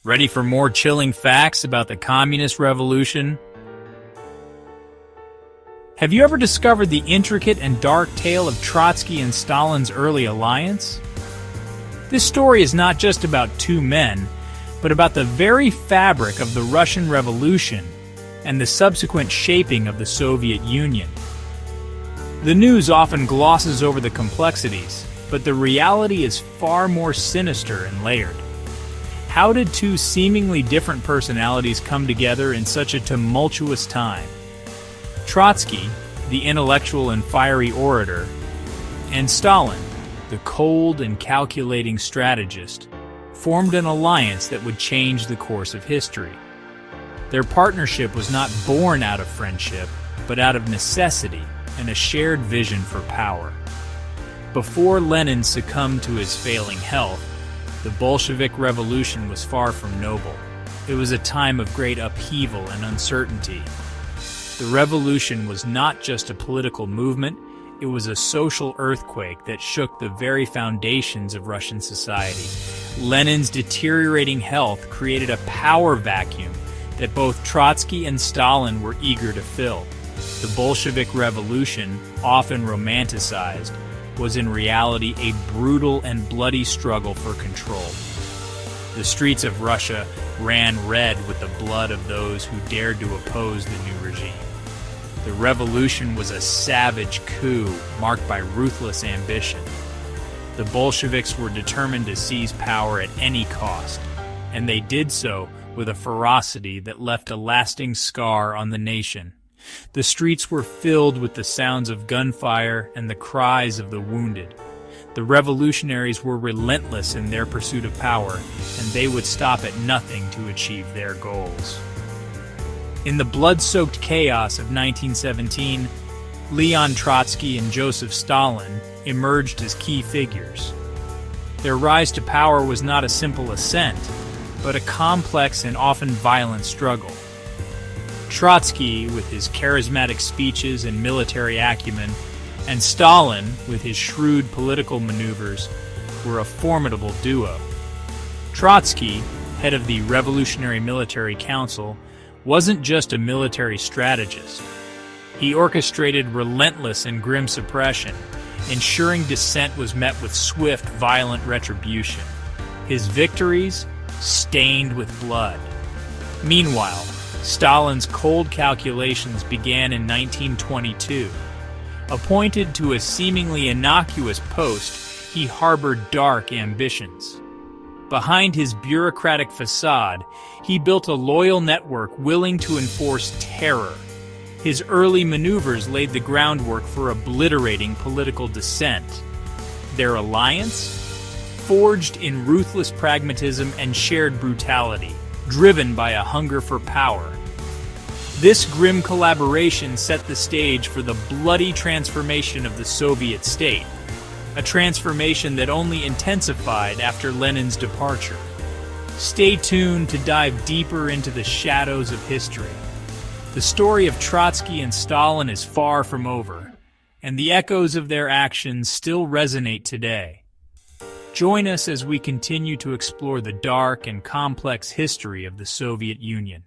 Ready for more chilling facts about the communist revolution? Have you ever discovered the intricate and dark tale of Trotsky and Stalin's early alliance? This story is not just about two men, but about the very fabric of the Russian Revolution and the subsequent shaping of the Soviet Union. The news often glosses over the complexities, but the reality is far more sinister and layered. How did two seemingly different personalities come together in such a tumultuous time? Trotsky, the intellectual and fiery orator, and Stalin, the cold and calculating strategist, formed an alliance that would change the course of history. Their partnership was not born out of friendship, but out of necessity and a shared vision for power. Before Lenin succumbed to his failing health, the Bolshevik Revolution was far from noble. It was a time of great upheaval and uncertainty. The revolution was not just a political movement, it was a social earthquake that shook the very foundations of Russian society. Lenin's deteriorating health created a power vacuum that both Trotsky and Stalin were eager to fill. The Bolshevik Revolution, often romanticized, was in reality a brutal and bloody struggle for control. The streets of Russia ran red with the blood of those who dared to oppose the new regime. The revolution was a savage coup marked by ruthless ambition. The Bolsheviks were determined to seize power at any cost, and they did so with a ferocity that left a lasting scar on the nation. The streets were filled with the sounds of gunfire and the cries of the wounded. The revolutionaries were relentless in their pursuit of power, and they would stop at nothing to achieve their goals. In the blood-soaked chaos of 1917, Leon Trotsky and Joseph Stalin emerged as key figures. Their rise to power was not a simple ascent, but a complex and often violent struggle. Trotsky, with his charismatic speeches and military acumen, and Stalin, with his shrewd political maneuvers, were a formidable duo. Trotsky, head of the Revolutionary Military Council, wasn't just a military strategist. He orchestrated relentless and grim suppression, ensuring dissent was met with swift, violent retribution. His victories stained with blood. Meanwhile, Stalin's cold calculations began in 1922. Appointed to a seemingly innocuous post, he harbored dark ambitions. Behind his bureaucratic facade, he built a loyal network willing to enforce terror. His early maneuvers laid the groundwork for obliterating political dissent. Their alliance? Forged in ruthless pragmatism and shared brutality, driven by a hunger for power. This grim collaboration set the stage for the bloody transformation of the Soviet state, a transformation that only intensified after Lenin's departure. Stay tuned to dive deeper into the shadows of history. The story of Trotsky and Stalin is far from over, and the echoes of their actions still resonate today. Join us as we continue to explore the dark and complex history of the Soviet Union.